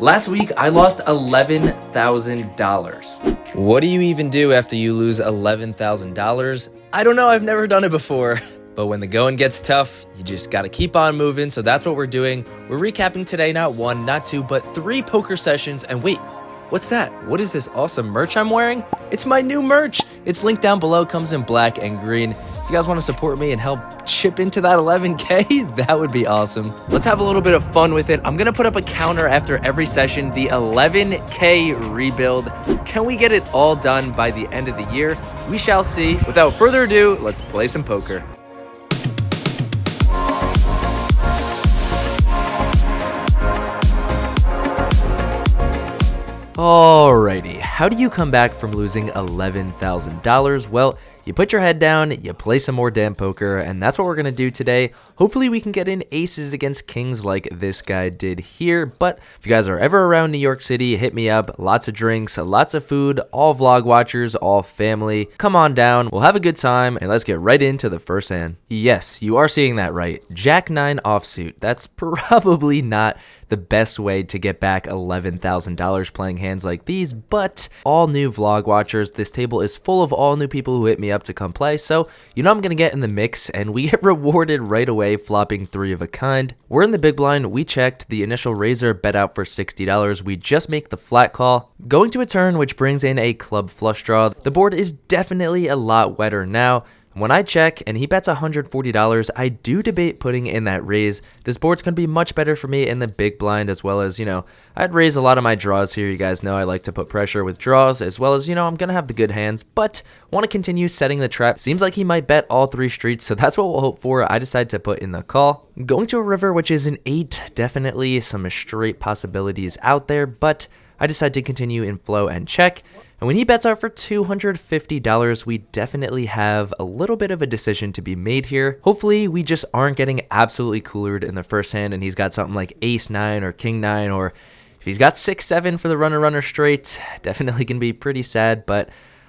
Last week, I lost $11,000. What do you even do after you lose $11,000? I don't know, I've never done it before. But when the going gets tough, you just gotta keep on moving, so that's what we're doing. We're recapping today not one, not two, but 3 poker sessions, and wait, what's that? What is this awesome merch I'm wearing? It's my new merch! It's linked down below, comes in black and green. If you guys want to support me and help chip into that 11K, that would be awesome. Let's have a little bit of fun with it. I'm gonna put up a counter after every session, the 11K rebuild. Can we get it all done by the end of the year? We shall see. Without further ado, let's play some poker. Alrighty, how do you come back from losing $11,000? Well, you put your head down, you play some more damn poker, and that's what we're going to do today. Hopefully we can get in aces against kings like this guy did here, but if you guys are ever around New York City, hit me up. Lots of drinks, lots of food, all vlog watchers, all family. Come on down, we'll have a good time, and let's get right into the first hand. Yes, you are seeing that right. Jack 9 offsuit. That's probably not the best way to get back $11,000 playing hands like these, but all new vlog watchers, this table is full of all new people who hit me up to come play, so you know I'm gonna get in the mix, and we get rewarded right away flopping 3 of a kind. We're in the big blind, we checked, the initial raiser bet out for $60, we just make the flat call, going to a turn which brings in a club flush draw. The board is definitely a lot wetter now. When I check and he bets $140, I do debate putting in that raise. This board's going to be much better for me in the big blind, as well as, I'd raise a lot of my draws here. You guys know I like to put pressure with draws, as well as, I'm going to have the good hands, but want to continue setting the trap. Seems like he might bet all 3 streets, so that's what we'll hope for. I decide to put in the call. Going to a river, which is an 8, definitely some straight possibilities out there, but I decide to continue in flow and check. And when he bets out for $250, we definitely have a little bit of a decision to be made here. Hopefully, we just aren't getting absolutely coolered in the first hand and he's got something like ace 9 or king 9, or if he's got 6-7 for the runner straight, definitely can be pretty sad, but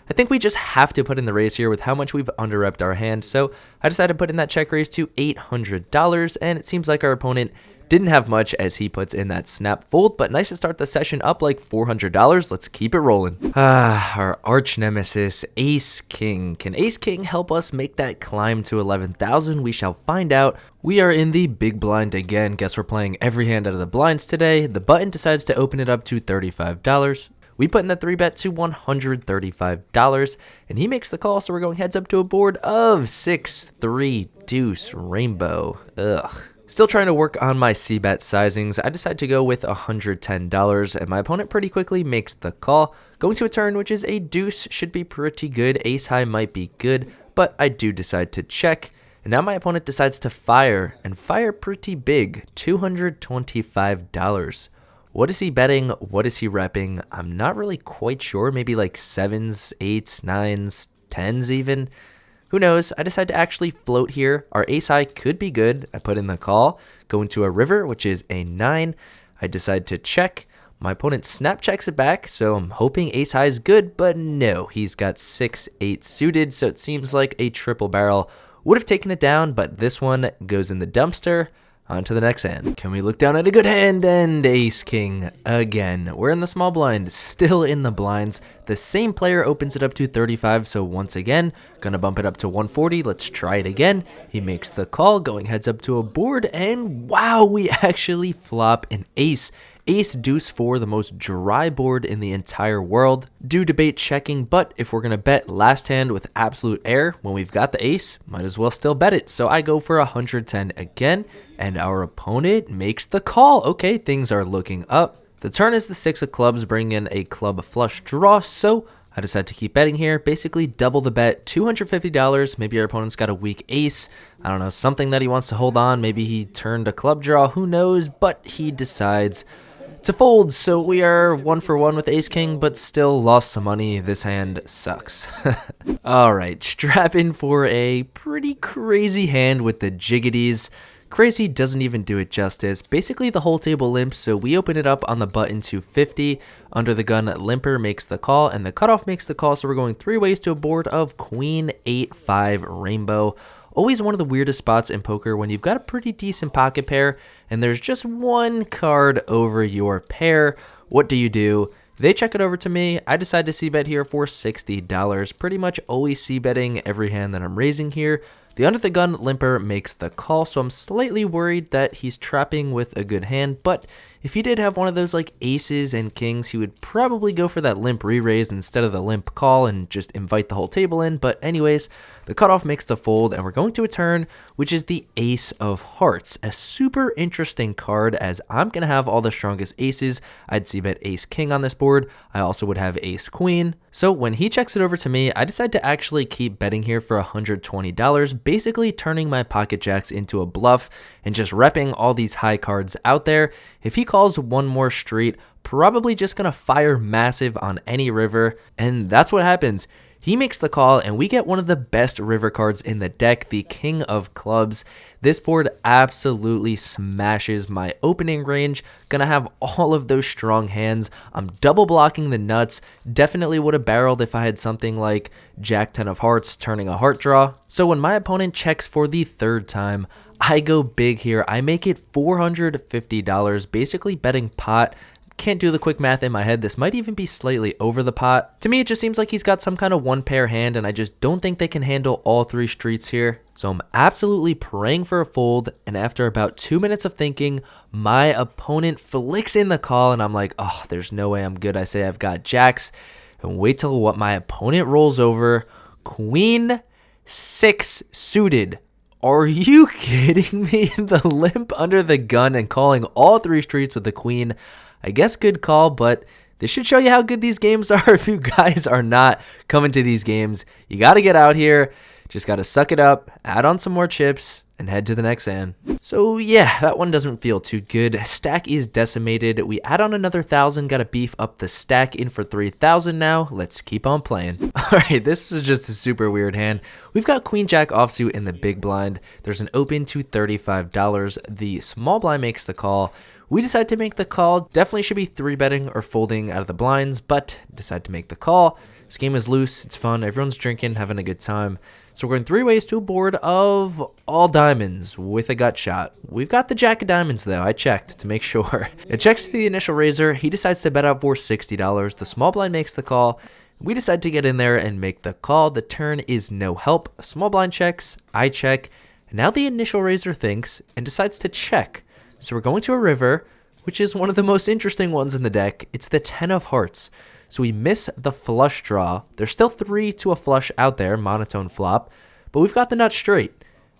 I think we just have to put in the raise here with how much we've under-repped our hand. So I decided to put in that check raise to $800, and it seems like our opponent didn't have much as he puts in that snap fold, but nice to start the session up like $400. Let's keep it rolling. Our arch nemesis, Ace King. Can Ace King help us make that climb to 11,000? We shall find out. We are in the big blind again. Guess we're playing every hand out of the blinds today. The button decides to open it up to $35. We put in the 3-bet to $135, and he makes the call, so we're going heads up to a board of 6-3 deuce rainbow. Ugh. Still trying to work on my c-bet sizings. I decide to go with $110, and my opponent pretty quickly makes the call. Going to a turn, which is a deuce, should be pretty good. Ace high might be good, but I do decide to check. And now my opponent decides to fire, and fire pretty big, $225. What is he betting? What is he repping? I'm not really quite sure. Maybe like 7s, 8s, 9s, 10s even. Who knows? I decide to actually float here. Our ace high could be good. I put in the call. Go into a river, which is a 9. I decide to check. My opponent snap checks it back, so I'm hoping ace high is good, but no. He's got 6-8 suited, so it seems like a triple barrel would have taken it down, but this one goes in the dumpster. On to the next hand. Can we look down at a good hand? And Ace King again. We're in the small blind, still in the blinds. The same player opens it up to 35, so once again, gonna bump it up to 140. Let's try it again. He makes the call, going heads up to a board, and wow, we actually flop an ace. Ace deuce 4, the most dry board in the entire world. Do debate checking, but if we're gonna bet last hand with absolute air when we've got the ace, might as well still bet it. So I go for 110 again, and our opponent makes the call. Okay, things are looking up. The turn is the 6 of clubs, bringing in a club flush draw, so I decide to keep betting here. Basically double the bet, $250. Maybe our opponent's got a weak ace. I don't know, something that he wants to hold on. Maybe he turned a club draw, who knows, but he decides to fold, so we are 1 for 1 with Ace King, but still lost some money. This hand sucks. Alright, strap in for a pretty crazy hand with the jiggities. Crazy doesn't even do it justice. Basically the whole table limps, so we open it up on the button to 50. Under the gun, limper makes the call, and the cutoff makes the call, so we're going 3 ways to a board of queen 8-5 rainbow. always one of the weirdest spots in poker when you've got a pretty decent pocket pair and there's just one card over your pair. What do? They check it over to me. I decide to c-bet here for $60. Pretty much always c-betting every hand that I'm raising here. The under the gun limper makes the call, so I'm slightly worried that he's trapping with a good hand, but if he did have one of those like aces and kings, he would probably go for that limp re-raise instead of the limp call and just invite the whole table in. But anyways, the cutoff makes the fold, and we're going to a turn, which is the Ace of Hearts. A super interesting card, as I'm going to have all the strongest aces. I'd c-bet Ace King on this board. I also would have Ace Queen. So when he checks it over to me, I decide to actually keep betting here for $120, basically turning my pocket jacks into a bluff and just repping all these high cards out there. If he calls one more street, probably just gonna fire massive on any river, and that's what happens. He makes the call, and we get one of the best river cards in the deck, the King of Clubs. This board absolutely smashes my opening range. Gonna have all of those strong hands. I'm double blocking the nuts. Definitely would have barreled if I had something like Jack 10 of Hearts turning a heart draw. So when my opponent checks for the third time, I go big here. I make it $450, basically betting pot. Can't do the quick math in my head. This might even be slightly over the pot. To me, it just seems like he's got some kind of one pair hand, and I just don't think they can handle all three streets here. So I'm absolutely praying for a fold, and after about 2 minutes of thinking, my opponent flicks in the call, and I'm like, oh, there's no way I'm good. I say I've got jacks, and wait till what my opponent rolls over. Queen 6 suited. Are you kidding me? The limp under the gun and calling all three streets with the queen. I guess good call, but this should show you how good these games are. If you guys are not coming to these games, you got to get out here. Just got to suck it up, add on some more chips, and head to the next hand. So yeah, that one doesn't feel too good. Stack is decimated. We add on another 1,000, got to beef up the stack in for 3,000 now. Let's keep on playing. All right, this was just a super weird hand. We've got Queen Jack offsuit in the big blind. There's an open to $35. The small blind makes the call. We decide to make the call. Definitely should be 3-betting or folding out of the blinds, but decide to make the call. This game is loose. It's fun. Everyone's drinking, having a good time. So we're going 3 ways to a board of all diamonds with a gut shot. We've got the Jack of Diamonds, though. I checked to make sure. It checks to the initial raiser. He decides to bet out for $60. The small blind makes the call. We decide to get in there and make the call. The turn is no help. Small blind checks. I check. And now the initial raiser thinks and decides to check. So we're going to a river, which is one of the most interesting ones in the deck. It's the 10 of Hearts. So we miss the flush draw. There's still 3 to a flush out there, monotone flop, but we've got the nut straight.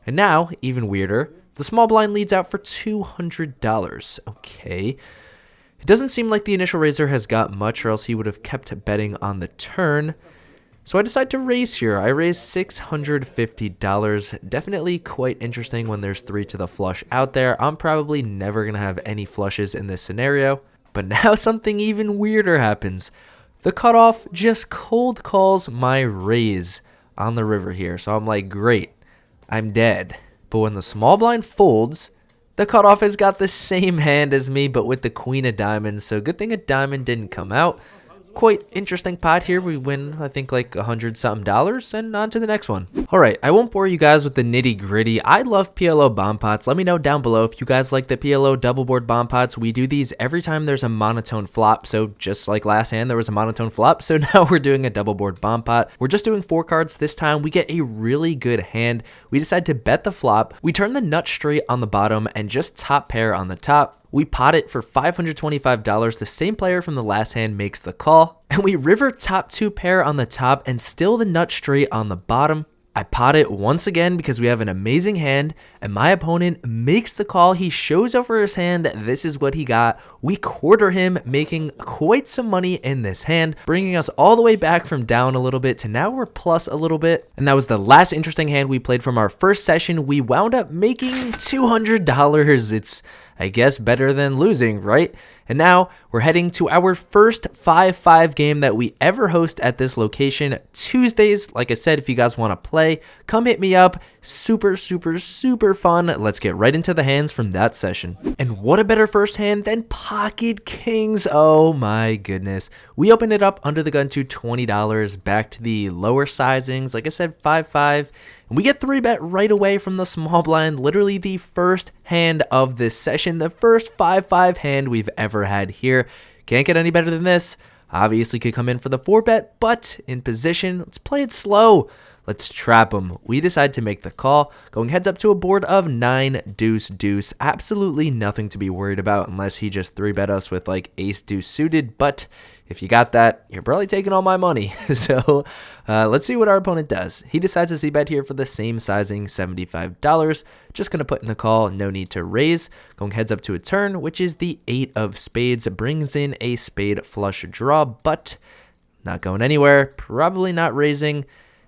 And now, even weirder, the small blind leads out for $200. Okay. It doesn't seem like the initial raiser has got much, or else he would have kept betting on the turn. So I decide to raise here. I raise $650. Definitely quite interesting when there's 3 to the flush out there. I'm probably never going to have any flushes in this scenario. But now something even weirder happens. The cutoff just cold calls my raise on the river here. So I'm like, great, I'm dead. But when the small blind folds, the cutoff has got the same hand as me, but with the queen of diamonds. So good thing a diamond didn't come out. Quite interesting pot here. We win, I think, like $100-something, and on to the next one. All right, I won't bore you guys with the nitty gritty. I love PLO bomb pots. Let me know down below if you guys like the PLO double board bomb pots. We do these every time there's a monotone flop. So just like last hand, there was a monotone flop. So now we're doing a double board bomb pot. We're just doing 4 cards this time. We get a really good hand. We decide to bet the flop. We turn the nut straight on the bottom and just top pair on the top. We pot it for $525. The same player from the last hand makes the call. And we river top 2 pair on the top and still the nut straight on the bottom. I pot it once again because we have an amazing hand, and my opponent makes the call. He shows over his hand that this is what he got. We quarter him, making quite some money in this hand, bringing us all the way back from down a little bit to now we're plus a little bit. And that was the last interesting hand we played from our first session. We wound up making $200. It's, I guess, better than losing, right? And now we're heading to our first 5-5 game that we ever host at this location. Tuesdays, like I said, if you guys want to play, come hit me up. Super, super, super fun. Let's get right into the hands from that session. And what a better first hand than Pocket Kings. Oh my goodness. We opened it up under the gun to $20, back to the lower sizings. Like I said, 5-5. And we get 3-bet right away from the small blind, literally the first hand of this session, the first 5-5 hand we've ever had here. Can't get any better than this. Obviously could come in for the 4-bet, but in position, let's play it slow. Let's trap him. We decide to make the call, going heads up to a board of 9 deuce deuce. Absolutely nothing to be worried about unless he just 3-bet us with like ace deuce suited, but if you got that, you're probably taking all my money. So let's see what our opponent does. He decides to c-bet here for the same sizing, $75. Just going to put in the call, no need to raise. Going heads up to a turn, which is the 8 of spades, brings in a spade flush draw, but not going anywhere, probably not raising.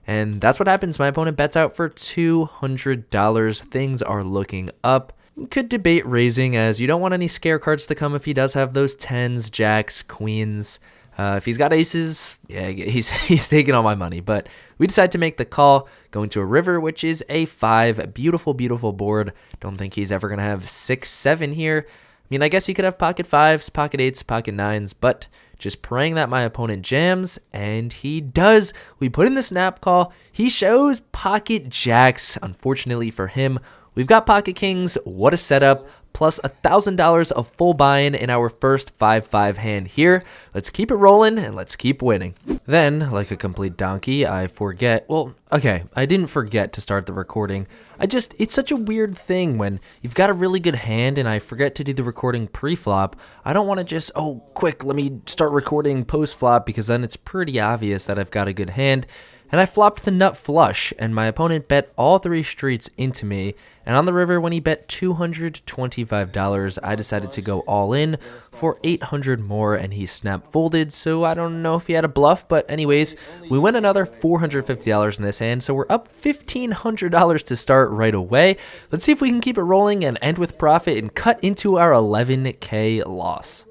And that's what happens. My opponent bets out for $200. Things are looking up. Could debate raising, as you don't want any scare cards to come if he does have those 10s, jacks, queens. If he's got aces, yeah, he's taking all my money. But we decide to make the call, going to a river, which is a 5. Beautiful, beautiful board. Don't think he's ever going to have 6, 7 here. I mean, I guess he could have pocket 5s, pocket 8s, pocket 9s, but just praying that my opponent jams, and he does. We put in the snap call. He shows pocket jacks. Unfortunately for him, we've got pocket kings. What a setup. Plus $1,000 of full buy-in in our first 5-5 hand here. Let's keep it rolling and let's keep winning. Then, like a complete donkey, I forget. Well, okay, I didn't forget to start the recording. It's such a weird thing when you've got a really good hand and I forget to do the recording pre-flop. I don't want to just, oh, quick, let me start recording post-flop, because then it's pretty obvious that I've got a good hand. And I flopped the nut flush, and my opponent bet all 3 streets into me. And on the river, when he bet $225, I decided to go all in for $800 more, and he snap folded. So I don't know if he had a bluff, but anyways, we win another $450 in this hand, so we're up $1,500 to start right away. Let's see if we can keep it rolling and end with profit and cut into our $11K loss.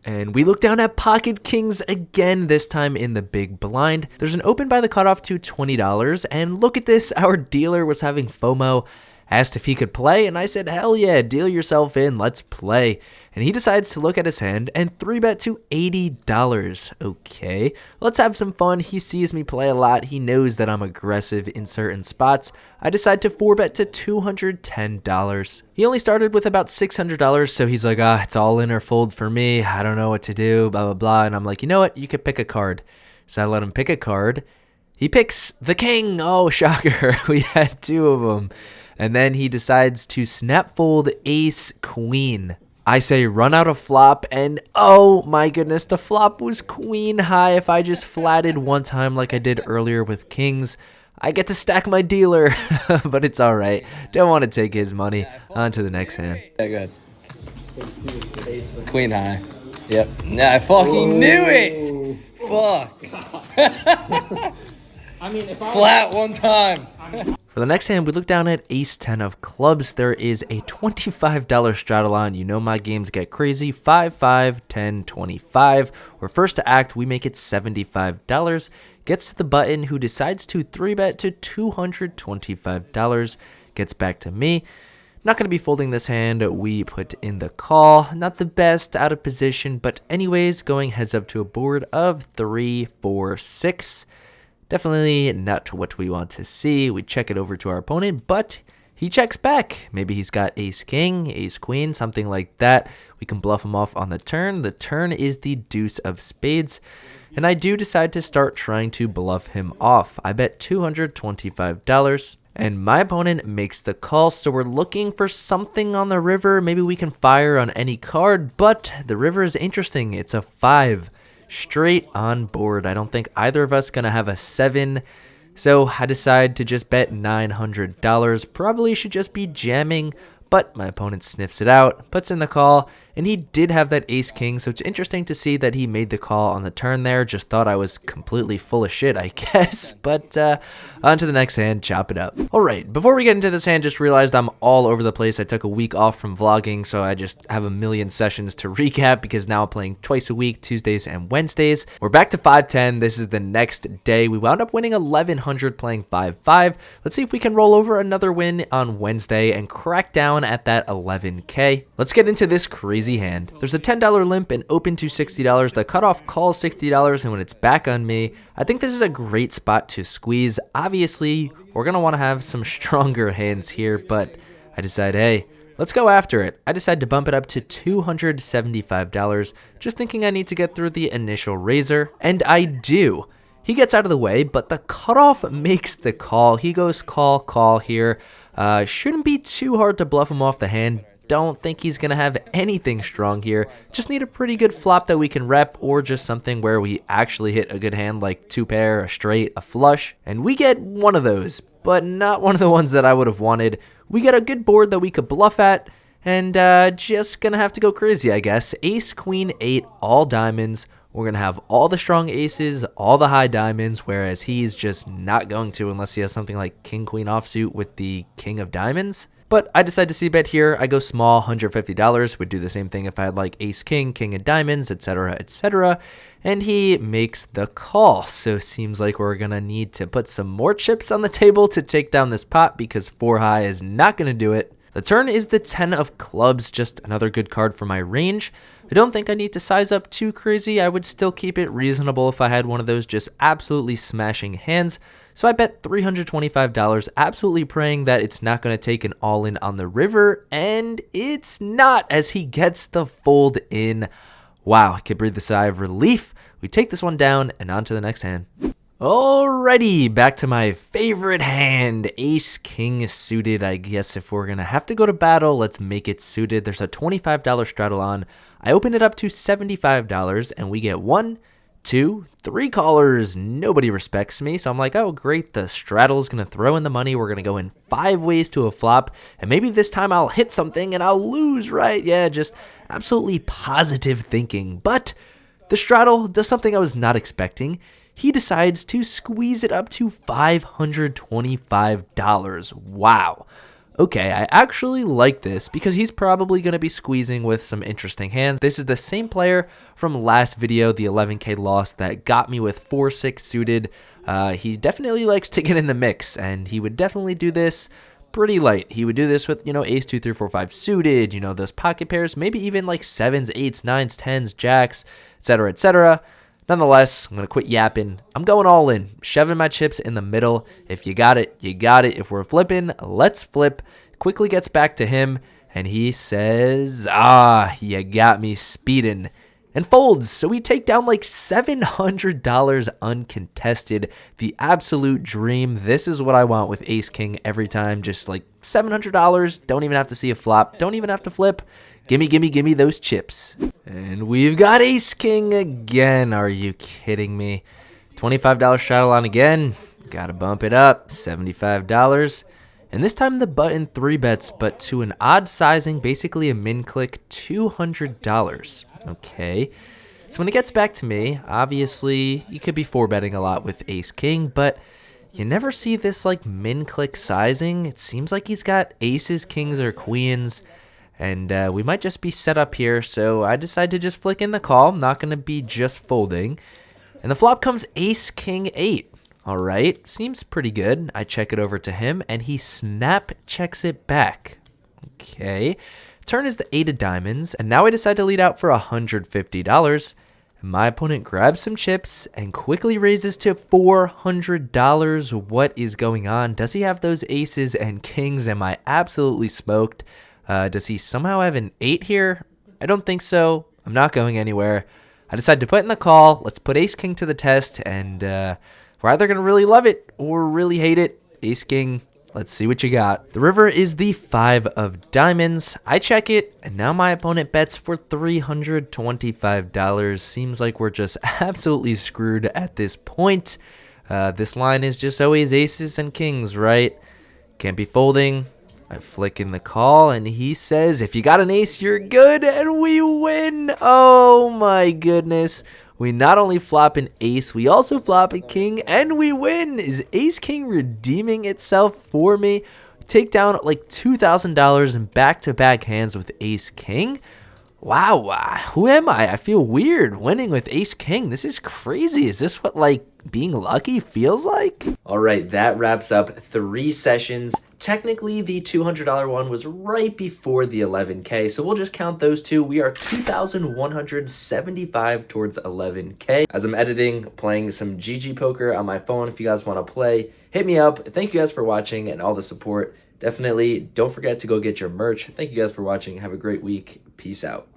And we look down at pocket kings again, this time in the big blind. There's an open by the cutoff to $20, and look at this, our dealer was having FOMO, asked if he could play, and I said, hell yeah, deal yourself in, let's play. And he decides to look at his hand and 3-bet to $80. Okay, let's have some fun. He sees me play a lot. He knows that I'm aggressive in certain spots. I decide to 4-bet to $210. He only started with about $600, so he's like, it's all in or fold for me. I don't know what to do, blah, blah, blah. And I'm like, you know what? You could pick a card. So I let him pick a card. He picks the king. Oh, shocker. We had 2 of them. And then he decides to snap fold ace queen. I say run out of flop, and oh my goodness, the flop was queen high. If I just flatted one time like I did earlier with kings, I get to stack my dealer, but it's all right. Don't want to take his money. On to the next hand. Yeah, good. Queen high. Yep. Nah, I fucking knew it. Fuck. Flat one time. For the next hand, we look down at ace 10 of clubs. There is a $25 straddle on. You know my games get crazy. 5, 5, 10, 25. We're first to act. We make it $75. Gets to the button, who decides to 3-bet to $225. Gets back to me. Not going to be folding this hand. We put in the call. Not the best, out of position. But anyways, going heads up to a board of 3, 4, 6. Definitely not what we want to see. We check it over to our opponent, but he checks back. Maybe he's got ace king, ace queen, something like that. We can bluff him off on the turn. The turn is the deuce of spades. And I do decide to start trying to bluff him off. I bet $225. And my opponent makes the call, so we're looking for something on the river. Maybe we can fire on any card, but the river is interesting. It's a 5. Straight on board. I don't think either of us gonna have a 7, so I decide to just bet $900. Probably should just be jamming, but my opponent sniffs it out, puts in the call, and he did have that ace king, so it's interesting to see that he made the call on the turn there. Just thought I was completely full of shit, I guess. But on to the next hand, chop it up. Alright, before we get into this hand, just realized I'm all over the place. I took a week off from vlogging, so I just have a million sessions to recap, because now I'm playing twice a week, Tuesdays and Wednesdays. We're back to 5-10. This is the next day. We wound up winning 1,100 playing 5-5. Let's see if we can roll over another win on Wednesday and crack down at that 11K. Let's get into this crazy crazy hand. There's a $10 limp and open to $60. The cutoff calls $60, and when it's back on me, I think this is a great spot to squeeze. Obviously, we're going to want to have some stronger hands here, but I decide, hey, let's go after it. I decide to bump it up to $275, just thinking I need to get through the initial raiser, and I do. He gets out of the way, but the cutoff makes the call. He goes call here. Shouldn't be too hard to bluff him off the hand. Don't think he's going to have anything strong here. Just need a pretty good flop that we can rep, or just something where we actually hit a good hand like two pair, a straight, a flush. And we get one of those, but not one of the ones that I would have wanted. We get a good board that we could bluff at, and just going to have to go crazy, I guess. Ace, queen, 8, all diamonds. We're going to have all the strong aces, all the high diamonds, whereas he's just not going to unless he has something like king, queen offsuit with the king of diamonds. But I decide to c-bet here. I go small, $150. Would do the same thing if I had like ace, king of diamonds, etc., etc. And he makes the call. So seems like we're going to need to put some more chips on the table to take down this pot, because 4 high is not going to do it. The turn is the 10 of clubs, just another good card for my range. I don't think I need to size up too crazy. I would still keep it reasonable if I had one of those just absolutely smashing hands. So I bet $325, absolutely praying that it's not going to take an all-in on the river, and it's not, as he gets the fold in. Wow, I could breathe a sigh of relief. We take this one down and on to the next hand. Alrighty, back to my favorite hand, ace king suited. I guess if we're gonna have to go to battle, let's make it suited. There's a $25 straddle on. I open it up to $75, and we get 1, 2, 3 callers. Nobody respects me, so I'm like, oh great, the straddle's gonna throw in the money. We're gonna go in 5 ways to a flop, and maybe this time I'll hit something and I'll lose, right? Yeah, just absolutely positive thinking. But the straddle does something I was not expecting. He decides to squeeze it up to $525. Wow. Okay, I actually like this because he's probably going to be squeezing with some interesting hands. This is the same player from last video, the 11K loss, that got me with 4-6 suited. He definitely likes to get in the mix, and he would definitely do this pretty light. He would do this with, ace 2, 3, 4, 5 suited, those pocket pairs, maybe even like 7s, 8s, 9s, 10s, jacks, etc., etc. Nonetheless, I'm going to quit yapping. I'm going all in, shoving my chips in the middle. If you got it, you got it. If we're flipping, let's flip. Quickly gets back to him, and he says, you got me speeding, and folds. So we take down like $700 uncontested. The absolute dream. This is what I want with ace king every time. Just like $700. Don't even have to see a flop. Don't even have to flip. Gimme those chips. And we've got ace king again. Are you kidding me? $25 straddle on again. Gotta bump it up. $75. And this time the button 3 bets, but to an odd sizing, basically a min click, $200. Okay. So when it gets back to me, obviously you could be 4-betting a lot with ace king, but you never see this like min click sizing. It seems like he's got aces, kings, or queens. And we might just be set up here, so I decide to just flick in the call. I'm not going to be just folding. And the flop comes ace, king, 8. All right, seems pretty good. I check it over to him, and he snap checks it back. Okay, turn is the 8 of diamonds, and now I decide to lead out for $150. And my opponent grabs some chips and quickly raises to $400. What is going on? Does he have those aces and kings? Am I absolutely smoked? Does he somehow have an 8 here? I don't think so. I'm not going anywhere. I decide to put in the call. Let's put ace king to the test, and we're either going to really love it or really hate it. Ace king, let's see what you got. The river is the 5 of diamonds. I check it, and now my opponent bets for $325. Seems like we're just absolutely screwed at this point. This line is just always aces and kings, right? Can't be folding. I flick in the call, and he says, if you got an ace, you're good, and we win. Oh my goodness. We not only flop an ace, we also flop a king, and we win. Is ace king redeeming itself for me? Take down like $2,000 in back-to-back hands with ace king. Wow, who am I? I feel weird winning with ace king. This is crazy. Is this what like being lucky feels like? All right, that wraps up 3 sessions. Technically, the $200 one was right before the 11K, so we'll just count those two. We are 2,175 towards 11K. As I'm editing, playing some GG poker on my phone. If you guys want to play, hit me up. Thank you guys for watching and all the support. Definitely don't forget to go get your merch. Thank you guys for watching. Have a great week. Peace out.